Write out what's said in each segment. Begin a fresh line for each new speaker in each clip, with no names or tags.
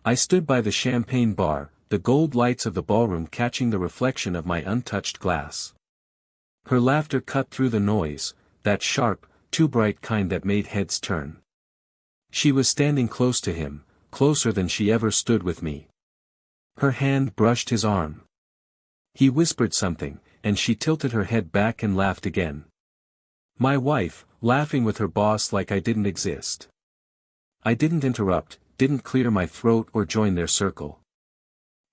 I stood by the champagne bar, the gold lights of the ballroom catching the reflection of my untouched glass. Her laughter cut through the noise, that sharp, too bright kind that made heads turn. She was standing close to him, closer than she ever stood with me. Her hand brushed his arm. He whispered something, and she tilted her head back and laughed again. My wife, laughing with her boss like I didn't exist. I didn't interrupt, didn't clear my throat or join their circle.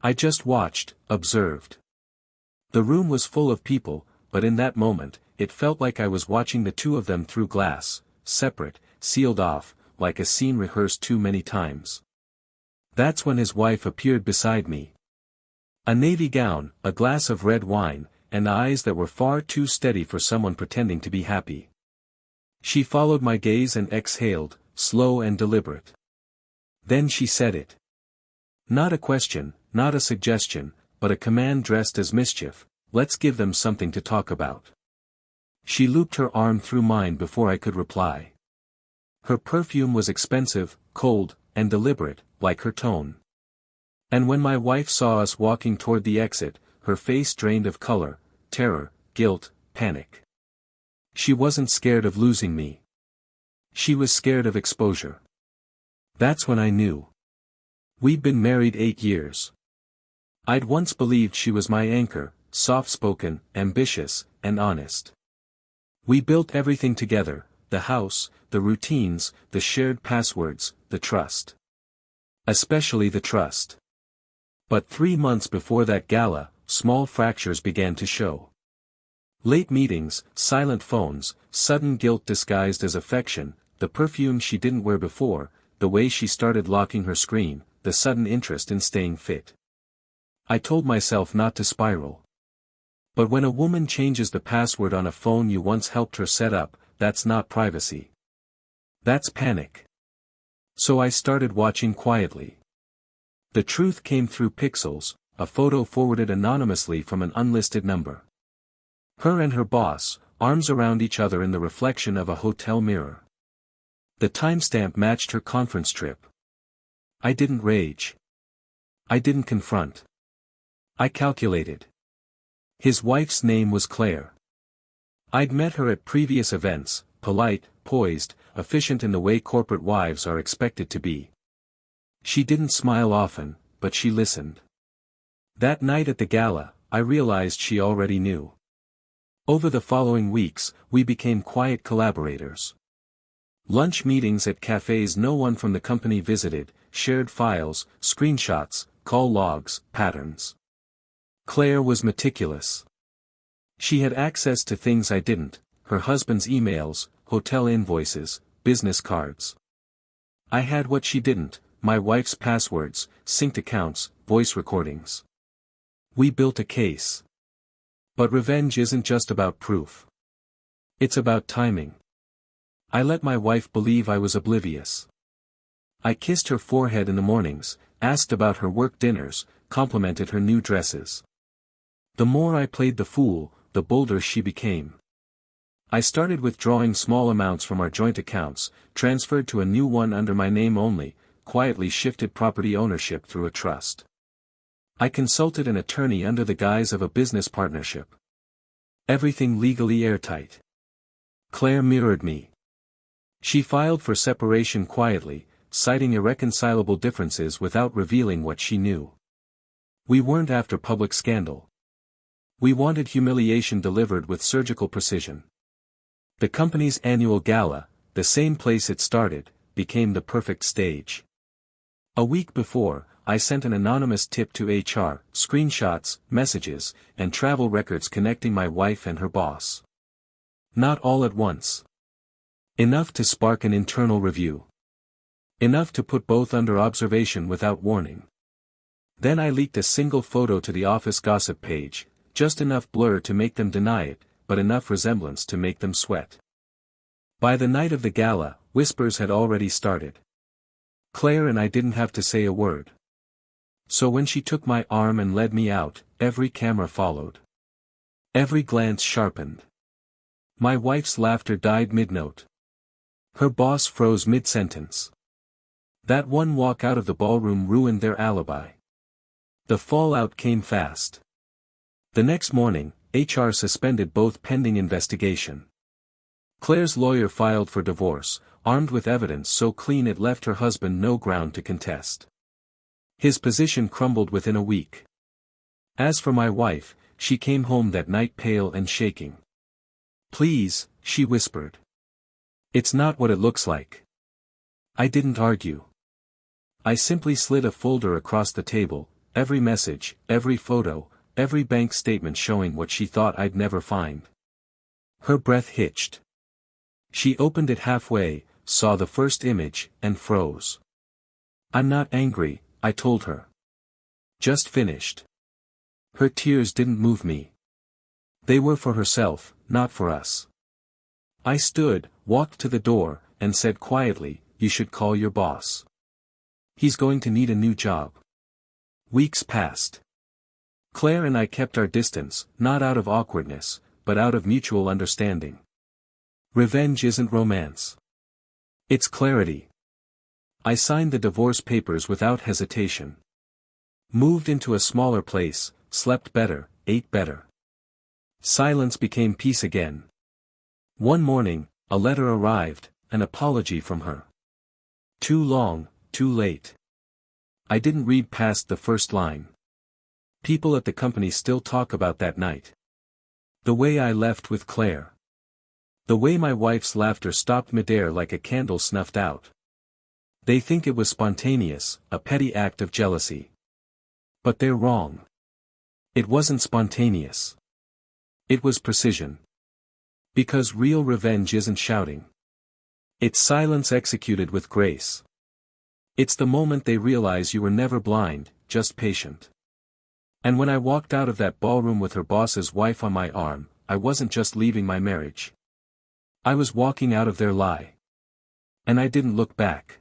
I just watched, observed. The room was full of people, but in that moment, it felt like I was watching the two of them through glass, separate, sealed off, like a scene rehearsed too many times. That's when his wife appeared beside me. A navy gown, a glass of red wine, and eyes that were far too steady for someone pretending to be happy. She followed my gaze and exhaled, slow and deliberate. Then she said it. Not a question, not a suggestion, but a command dressed as mischief. Let's give them something to talk about. She looped her arm through mine before I could reply. Her perfume was expensive, cold, and deliberate, like her tone. And when my wife saw us walking toward the exit, her face drained of color, terror, guilt, panic. She wasn't scared of losing me. She was scared of exposure. That's when I knew. We'd been married 8 years. I'd once believed she was my anchor, soft-spoken, ambitious, and honest. We built everything together, the house, the routines, the shared passwords, the trust. Especially the trust. But 3 months before that gala, small fractures began to show. Late meetings, silent phones, sudden guilt disguised as affection, the perfume she didn't wear before, the way she started locking her screen, the sudden interest in staying fit. I told myself not to spiral. But when a woman changes the password on a phone you once helped her set up, that's not privacy. That's panic. So I started watching quietly. The truth came through pixels, a photo forwarded anonymously from an unlisted number. Her and her boss, arms around each other in the reflection of a hotel mirror. The timestamp matched her conference trip. I didn't rage. I didn't confront. I calculated. His wife's name was Claire. I'd met her at previous events, polite, poised, efficient in the way corporate wives are expected to be. She didn't smile often, but she listened. That night at the gala, I realized she already knew. Over the following weeks, we became quiet collaborators. Lunch meetings at cafes no one from the company visited, shared files, screenshots, call logs, patterns. Claire was meticulous. She had access to things I didn't, her husband's emails, hotel invoices, business cards. I had what she didn't, my wife's passwords, synced accounts, voice recordings. We built a case. But revenge isn't just about proof. It's about timing. I let my wife believe I was oblivious. I kissed her forehead in the mornings, asked about her work dinners, complimented her new dresses. The more I played the fool, the bolder she became. I started withdrawing small amounts from our joint accounts, transferred to a new one under my name only, quietly shifted property ownership through a trust. I consulted an attorney under the guise of a business partnership. Everything legally airtight. Claire mirrored me. She filed for separation quietly, citing irreconcilable differences without revealing what she knew. We weren't after public scandal. We wanted humiliation delivered with surgical precision. The company's annual gala, the same place it started, became the perfect stage. A week before, I sent an anonymous tip to HR, screenshots, messages, and travel records connecting my wife and her boss. Not all at once. Enough to spark an internal review. Enough to put both under observation without warning. Then I leaked a single photo to the office gossip page, just enough blur to make them deny it, but enough resemblance to make them sweat. By the night of the gala, whispers had already started. Claire and I didn't have to say a word. So when she took my arm and led me out, every camera followed. Every glance sharpened. My wife's laughter died mid-note. Her boss froze mid-sentence. That one walk out of the ballroom ruined their alibi. The fallout came fast. The next morning, HR suspended both pending investigation. Claire's lawyer filed for divorce, armed with evidence so clean it left her husband no ground to contest. His position crumbled within a week. As for my wife, she came home that night pale and shaking. "Please," she whispered. "It's not what it looks like." I didn't argue. I simply slid a folder across the table, every message, every photo, every bank statement showing what she thought I'd never find. Her breath hitched. She opened it halfway, saw the first image, and froze. "I'm not angry," I told her. "Just finished." Her tears didn't move me. They were for herself, not for us. I stood, walked to the door, and said quietly, "You should call your boss. He's going to need a new job." Weeks passed. Claire and I kept our distance, not out of awkwardness, but out of mutual understanding. Revenge isn't romance. It's clarity. I signed the divorce papers without hesitation. Moved into a smaller place, slept better, ate better. Silence became peace again. One morning, a letter arrived, an apology from her. Too long, too late. I didn't read past the first line. People at the company still talk about that night. The way I left with Claire. The way my wife's laughter stopped midair like a candle snuffed out. They think it was spontaneous, a petty act of jealousy. But they're wrong. It wasn't spontaneous. It was precision. Because real revenge isn't shouting. It's silence executed with grace. It's the moment they realize you were never blind, just patient. And when I walked out of that ballroom with her boss's wife on my arm, I wasn't just leaving my marriage. I was walking out of their lie. And I didn't look back.